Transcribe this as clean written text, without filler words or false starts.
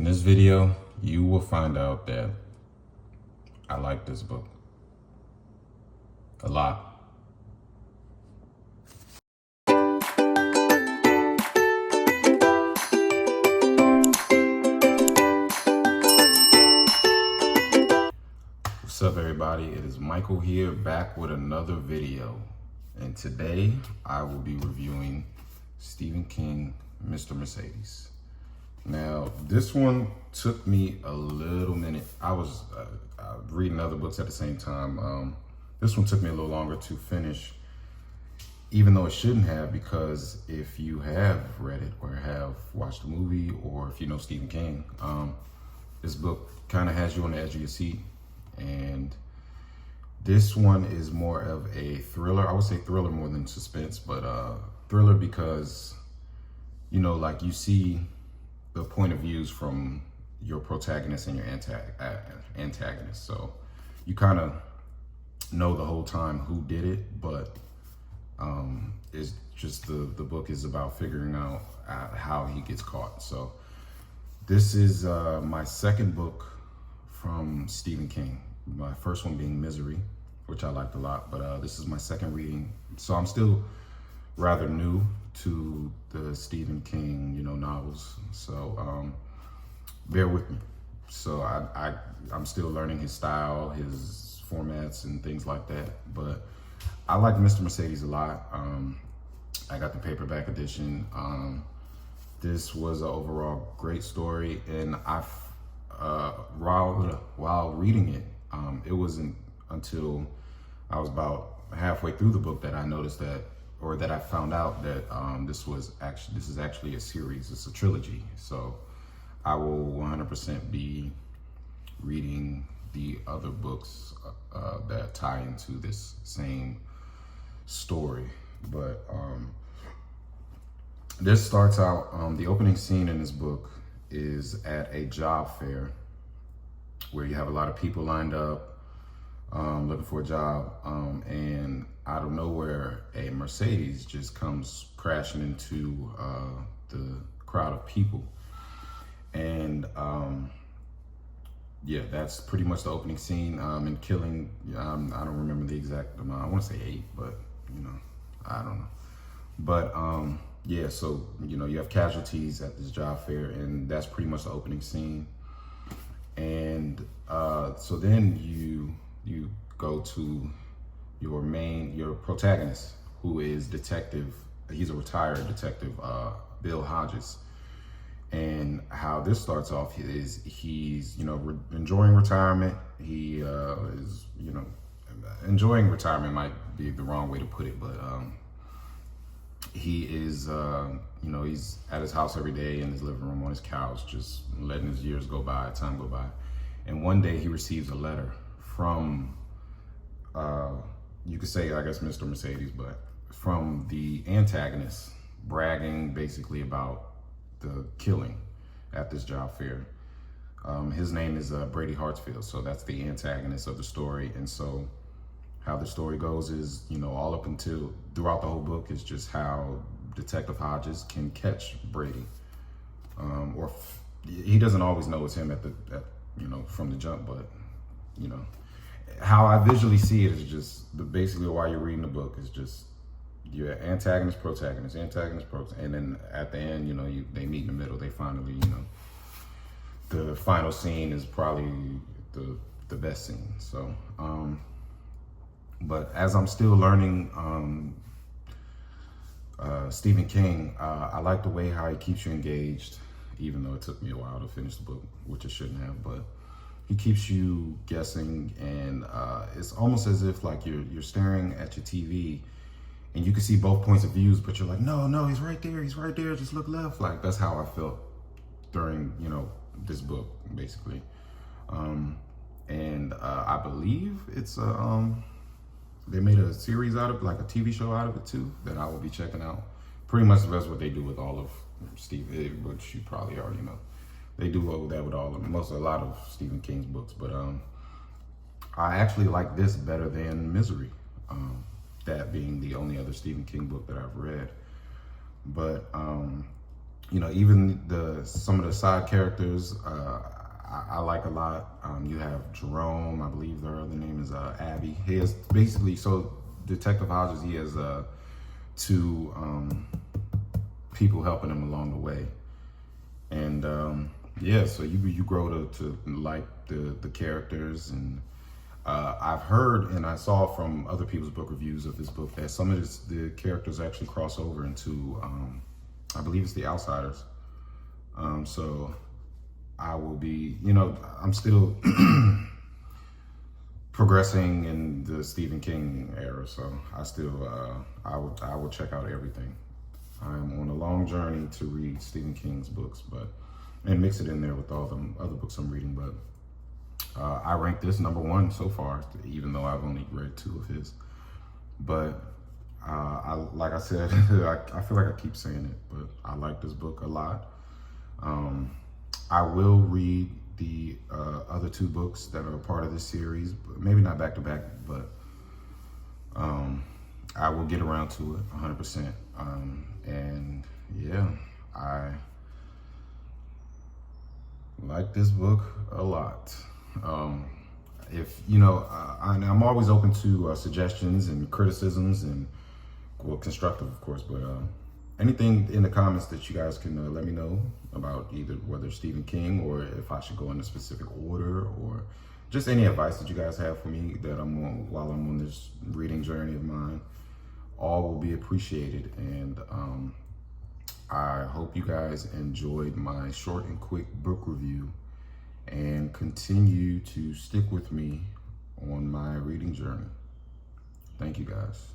In this video, you will find out that I like this book a lot. What's up, everybody? It is Michael here, back with another video. And today I will be reviewing Stephen King, Mr. Mercedes. Now, this one took me a little minute. I was reading other books at the same time. This one took me a little longer to finish, even though it shouldn't have, because if you have read it or have watched the movie, or if you know Stephen King, this book kind of has you on the edge of your seat. And this one is more of a thriller. I would say thriller more than suspense, but thriller because, you know, like you see the point of views from your protagonist and your antagonist. So you kind of know the whole time who did it, but it's just the book is about figuring out how he gets caught. So this is my second book from Stephen King. My first one being Misery, which I liked a lot, but this is my second reading. So I'm still rather new to the Stephen King, novels. So bear with me. So I'm still learning his style, his formats and things like that. But I like Mr. Mercedes a lot. I got the paperback edition. This was an overall great story, and while reading it, it wasn't until I was about halfway through the book that I noticed that, or that I found out that this is actually a series. It's a trilogy. So I will 100% be reading the other books that tie into this same story. But this starts out, the opening scene in this book is at a job fair where you have a lot of people lined up looking for a job, and out of nowhere, a Mercedes just comes crashing into the crowd of people. And yeah, that's pretty much the opening scene. And killing, I don't remember the exact amount. I want to say 8, but I don't know. But yeah, so you have casualties at this job fair, and that's pretty much the opening scene. And so then you go to your protagonist, who is detective. He's a retired detective, Bill Hodges. And how this starts off is he's enjoying retirement. He is enjoying retirement might be the wrong way to put it, but he is he's at his house every day in his living room on his couch, just letting his years go by, time go by. And one day he receives a letter from you could say, I guess, Mr. Mercedes, but from the antagonist, bragging basically about the killing at this job fair. His name is Brady Hartsfield, so that's the antagonist of the story. And so how the story goes is, all up until throughout the whole book is just how Detective Hodges can catch Brady, or he doesn't always know it's him from the jump, but how I visually see it is just basically while you're reading the book is just your antagonist, protagonist, and then at the end, they meet in the middle. They finally, the final scene is probably the best scene. So, but as I'm still learning Stephen King, I like the way how he keeps you engaged, even though it took me a while to finish the book, which it shouldn't have, but he keeps you guessing, and it's almost as if like you're staring at your TV and you can see both points of views, but you're like, no, he's right there, just look left. Like, that's how I felt during, this book, basically. And I believe it's they made a series out of, like a TV show out of it too, that I will be checking out. Pretty much that's what they do with all of Steve, which you probably already know. They do that with a lot of Stephen King's books, but I actually like this better than Misery, that being the only other Stephen King book that I've read. But you know, even some of the side characters, I like a lot. You have Jerome, I believe the other name is Abby. He has basically, so Detective Hodges, he has two people helping him along the way. And yeah, so you grow to like the characters. And I've heard and I saw from other people's book reviews of this book that some of the characters actually cross over into, I believe it's The Outsiders. So I will be, you know, I'm still progressing in the Stephen King era, so I still, I will check out everything. I'm on a long journey to read Stephen King's books, and mix it in there with all the other books I'm reading. But I rank this #1 so far, even though I've only read 2 of his. But like I said, I feel like I keep saying it, but I like this book a lot. I will read the other 2 books that are a part of this series, but maybe not back to back, but I will get around to it 100%. And yeah, I like this book a lot. If you know, I'm always open to suggestions and criticisms, and well, constructive, of course, but anything in the comments that you guys can let me know about, either whether Stephen King or if I should go in a specific order, or just any advice that you guys have for me that I'm on while I'm on this reading journey of mine. All will be appreciated. And I hope you guys enjoyed my short and quick book review, and continue to stick with me on my reading journey. Thank you guys.